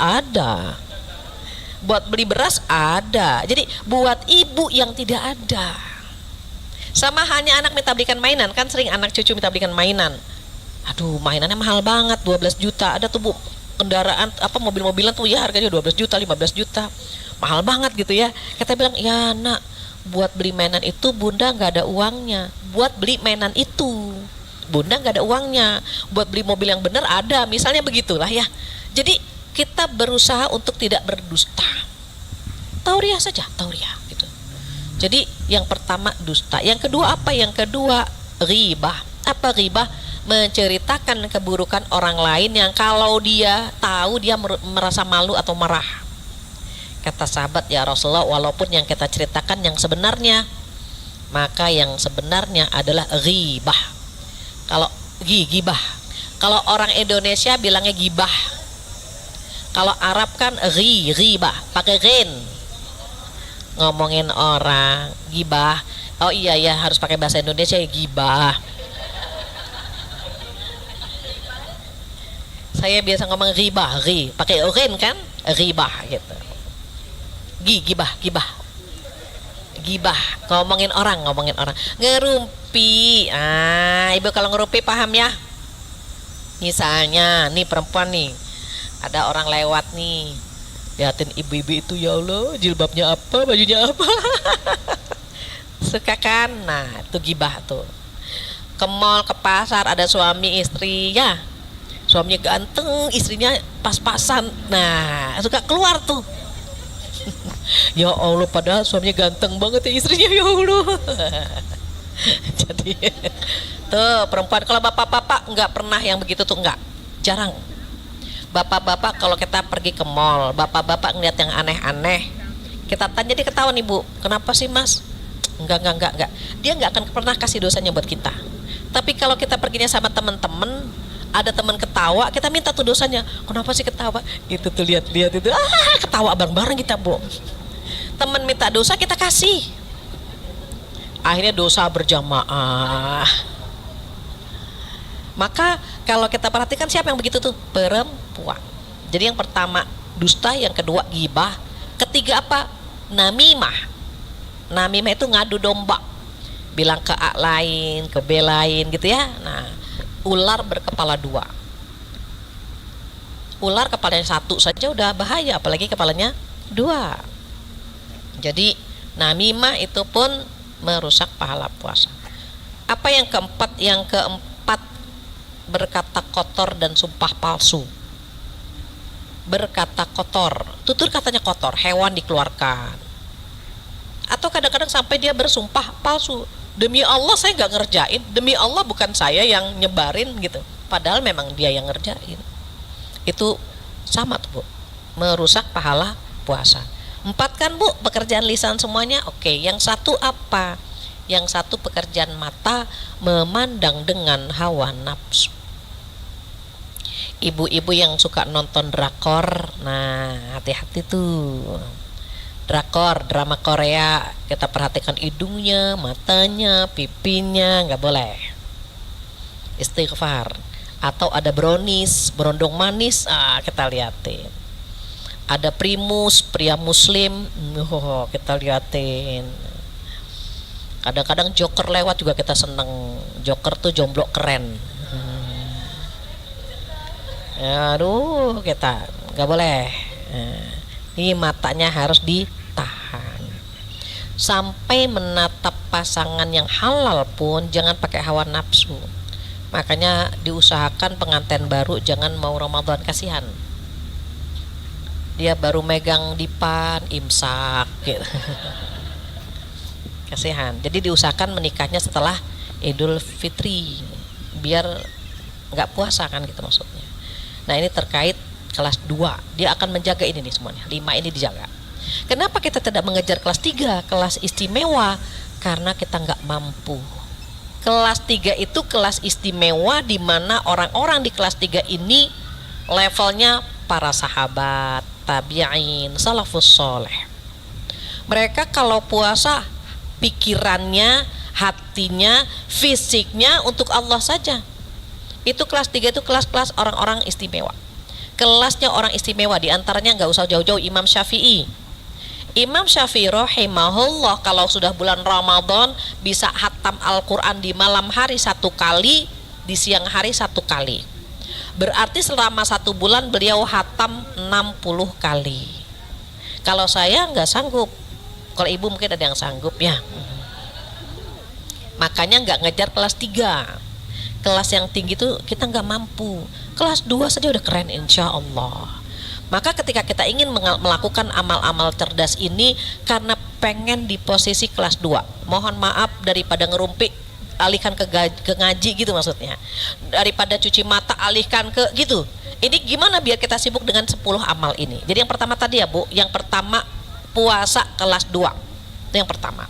Ada. Buat beli beras ada. Jadi buat ibu yang tidak ada. Sama hanya anak minta belikan mainan, kan sering anak cucu minta belikan mainan. Aduh, mainannya mahal banget, 12 juta. Ada tuh Bu, kendaraan apa mobil-mobilan tuh ya harganya 12 juta, 15 juta. Mahal banget gitu ya. Kita bilang, "Ya, Nak, buat beli mainan itu Bunda nggak ada uangnya. Buat beli mainan itu Bunda nggak ada uangnya. Buat beli mobil yang benar ada." Misalnya begitulah ya. Jadi kita berusaha untuk tidak berdusta. Tauriah saja, tauriah gitu. Jadi yang pertama dusta. Yang kedua apa? Yang kedua ghibah. Apa ghibah? Menceritakan keburukan orang lain yang kalau dia tahu dia merasa malu atau marah. Kata sahabat, "Ya Rasulullah, walaupun yang kita ceritakan yang sebenarnya, maka yang sebenarnya adalah ghibah." Kalau gibah. Kalau orang Indonesia bilangnya gibah. Kalau Arab kan ghibah, pakai ghin. Ngomongin orang, gibah. Oh iya ya, harus pakai bahasa Indonesia ya, gibah. Saya biasa ngomong ghibah, pakai ghin kan? Ghibah gitu. Gibah. Gibah, ngomongin orang. Ngerumpi. Ibu kalau ngerumpi paham ya? Misalnya, nih perempuan nih, ada orang lewat nih, liatin ibu-ibu itu, ya Allah, jilbabnya apa, bajunya apa. Suka kan? Nah, itu gibah tuh. Ke mall, ke pasar, ada suami istri ya, suaminya ganteng, istrinya pas-pasan. Nah, suka keluar tuh. Ya Allah, padahal suaminya ganteng banget ya istrinya, ya Allah. Jadi tuh perempuan. Kalau bapak-bapak nggak pernah yang begitu tuh, nggak, jarang. Bapak-bapak kalau kita pergi ke mall, bapak-bapak ngeliat yang aneh-aneh, kita tanya, dia ketahuan, "Ibu, kenapa sih Mas?" Enggak. Dia nggak akan pernah kasih dosanya buat kita. Tapi kalau kita perginya sama teman-teman, ada teman ketawa, kita minta tuh dosanya. "Kenapa sih ketawa?" Itu tuh, lihat itu, ketawa bareng-bareng kita, Bu. Teman minta dosa, kita kasih. Akhirnya dosa berjamaah. Maka kalau kita perhatikan, siapa yang begitu tuh? Perempuan. Jadi yang pertama dusta, yang kedua gibah, ketiga apa? Namimah. Namimah itu ngadu domba, bilang ke A lain, ke B lain gitu ya. Nah, ular berkepala dua. Ular kepalanya satu saja udah bahaya, apalagi kepalanya dua. Jadi namimah itu pun merusak pahala puasa. Apa yang keempat? Yang keempat, berkata kotor dan sumpah palsu. Berkata kotor, tutur katanya kotor, hewan dikeluarkan. Atau kadang-kadang sampai dia bersumpah palsu. Demi Allah saya nggak ngerjain, demi Allah bukan saya yang nyebarin gitu. Padahal memang dia yang ngerjain. Itu sama tuh Bu, merusak pahala puasa. 4 kan Bu, pekerjaan lisan semuanya. Oke, yang satu apa? Yang satu pekerjaan mata, memandang dengan hawa nafsu. Ibu-ibu yang suka nonton drakor, nah hati-hati tuh. Drakor, drama Korea, kita perhatikan hidungnya, matanya, pipinya, nggak boleh. Istighfar. Atau ada brownies, berondong manis, kita liatin. Ada primus, pria muslim, kita liatin. Kadang-kadang joker lewat juga kita seneng. Joker tuh jomblo keren. Aduh, kita nggak boleh. Ini matanya harus ditahan. Sampai menatap pasangan yang halal pun jangan pakai hawa nafsu. Makanya diusahakan pengantin baru jangan mau Ramadan, kasihan. Dia baru megang dipan, imsak gitu. Kasihan. Jadi diusahakan menikahnya setelah Idul Fitri biar nggak puasa kan gitu maksudnya. Nah, ini terkait kelas 2. Dia akan menjaga ini nih semuanya. 5 ini dijaga. Kenapa kita tidak mengejar kelas 3, kelas istimewa? Karena kita nggak mampu. Kelas 3 itu kelas istimewa di mana orang-orang di kelas 3 ini levelnya para sahabat, tabi'in, salafus soleh. Mereka kalau puasa pikirannya, hatinya, fisiknya untuk Allah saja. Itu kelas 3 itu kelas-kelas orang-orang istimewa. kelasnya orang istimewa, diantaranya nggak usah jauh-jauh Imam Syafi'i. Imam Syafi'i rahimahullah kalau sudah bulan Ramadan bisa hatam Al-Quran di malam hari 1 kali, di siang hari 1 kali. Berarti selama 1 bulan beliau hatam 60 kali. Kalau saya nggak sanggup, kalau ibu mungkin ada yang sanggup ya. Makanya nggak ngejar kelas 3. Kelas yang tinggi itu kita nggak mampu. Kelas 2 saja udah keren insya Allah. Maka ketika kita ingin melakukan amal-amal cerdas ini karena pengen di posisi kelas 2, mohon maaf daripada ngerumpi alihkan ke ngaji gitu maksudnya. Daripada cuci mata alihkan ke gitu. Ini gimana biar kita sibuk dengan 10 amal ini. Jadi yang pertama tadi ya Bu, yang pertama puasa kelas 2. Itu yang pertama.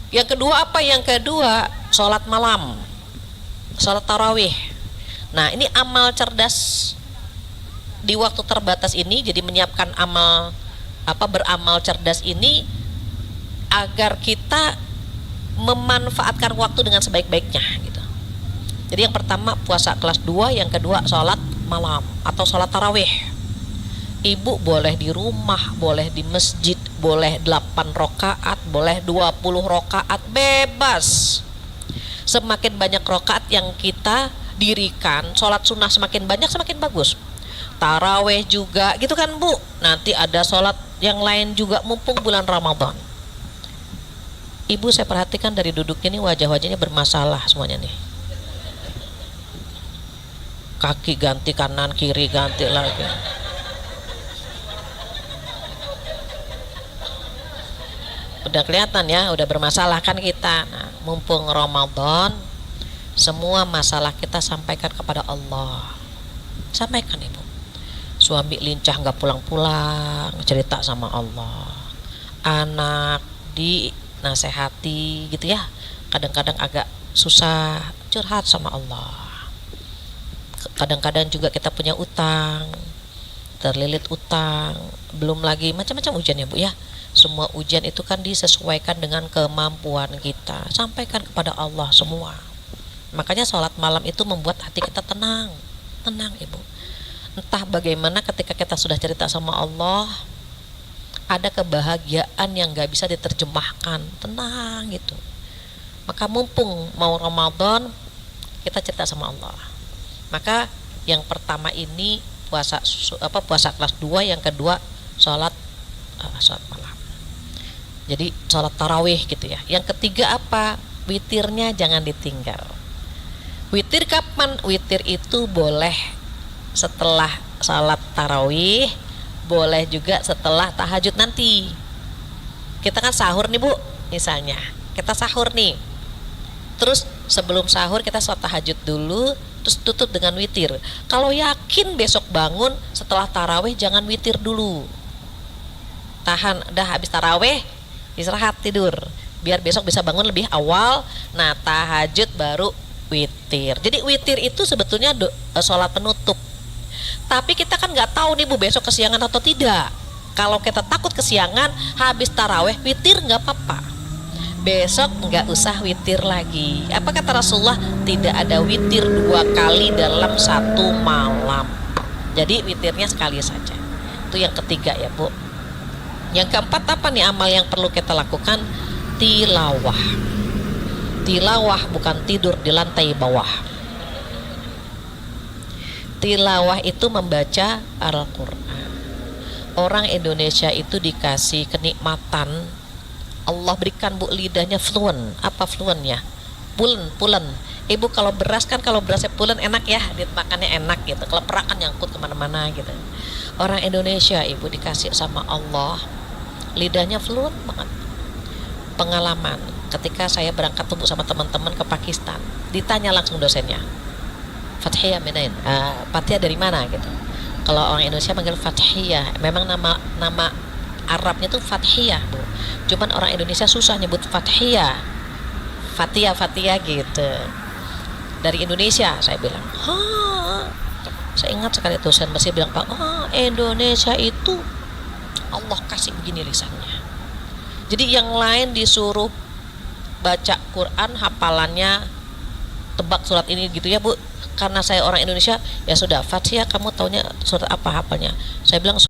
Yang kedua apa? Yang kedua sholat malam, sholat tarawih. Nah ini amal cerdas di waktu terbatas ini, jadi menyiapkan amal beramal cerdas ini agar kita memanfaatkan waktu dengan sebaik-baiknya gitu. Jadi yang pertama puasa kelas 2, yang kedua sholat malam atau sholat tarawih. Ibu boleh di rumah, boleh di masjid, boleh 8 rakaat, boleh 20 rakaat, bebas. Semakin banyak rakaat yang kita dirikan, sholat sunnah semakin banyak semakin bagus. Taraweh juga gitu kan Bu. Nanti ada sholat yang lain juga mumpung bulan Ramadan. Ibu saya perhatikan dari duduknya nih wajah-wajahnya bermasalah semuanya nih. Kaki ganti kanan kiri ganti lagi. Udah kelihatan ya, udah bermasalah kan kita. Nah, mumpung Ramadan, semua masalah kita sampaikan kepada Allah. Sampaikan Ibu. Suami lincah nggak pulang-pulang, cerita sama Allah. Anak dinasehati gitu ya. Kadang-kadang agak susah, curhat sama Allah. Kadang-kadang juga kita punya utang, terlilit utang, belum lagi macam-macam ujian ya Bu ya. Semua ujian itu kan disesuaikan dengan kemampuan kita. Sampaikan kepada Allah semua. Makanya sholat malam itu membuat hati kita tenang. Tenang Ibu. Entah bagaimana ketika kita sudah cerita sama Allah, ada kebahagiaan yang gak bisa diterjemahkan. Tenang gitu. Maka mumpung mau Ramadan, kita cerita sama Allah. Maka yang pertama ini puasa kelas 2, yang kedua sholat malam. Jadi sholat tarawih gitu ya. Yang ketiga apa? Witirnya jangan ditinggal. Witir kapan? Witir itu boleh setelah sholat tarawih, boleh juga setelah tahajud nanti. Kita kan sahur nih Bu, misalnya kita sahur nih, terus sebelum sahur kita sholat tahajud dulu, terus tutup dengan witir. Kalau yakin besok bangun setelah tarawih, jangan witir dulu, tahan, udah habis tarawih istirahat tidur, biar besok bisa bangun lebih awal. Nah tahajud baru witir. Jadi witir itu sebetulnya sholat penutup. Tapi kita kan nggak tahu nih Bu besok kesiangan atau tidak. Kalau kita takut kesiangan, habis taraweh witir nggak apa-apa. Besok nggak usah witir lagi. Apa kata Rasulullah? Tidak ada witir 2 kali dalam 1 malam. Jadi witirnya sekali saja. Itu yang ketiga ya Bu. Yang keempat apa nih amal yang perlu kita lakukan? Tilawah. Tilawah bukan tidur di lantai bawah. Tilawah itu membaca Al-Quran. Orang Indonesia itu dikasih kenikmatan, Allah berikan Bu lidahnya fluent. Apa fluent ya? Pulen. Ibu kalau beras kan, kalau berasnya pulen enak ya, makannya enak gitu. Kalau perak kan nyangkut kemana-mana gitu. Orang Indonesia Ibu dikasih sama Allah lidahnya fluent banget. Pengalaman ketika saya berangkat tuh sama teman-teman ke Pakistan, ditanya langsung dosennya, Fathiyah minain, Fathiyah dari mana gitu. Kalau orang Indonesia panggil Fathiyah, memang nama Arabnya tuh Fathiyah Bu. Cuman orang Indonesia susah nyebut Fathiyah, Fathiyah gitu. Dari Indonesia, saya bilang, saya ingat sekali dosen masih bilang, Pak, Indonesia itu Allah kasih begini lisannya. Jadi yang lain disuruh baca Quran, hafalannya tebak surat ini gitu ya Bu, Karena saya orang Indonesia, ya sudah, Fatihah kamu taunya surat apa hafalnya? Saya bilang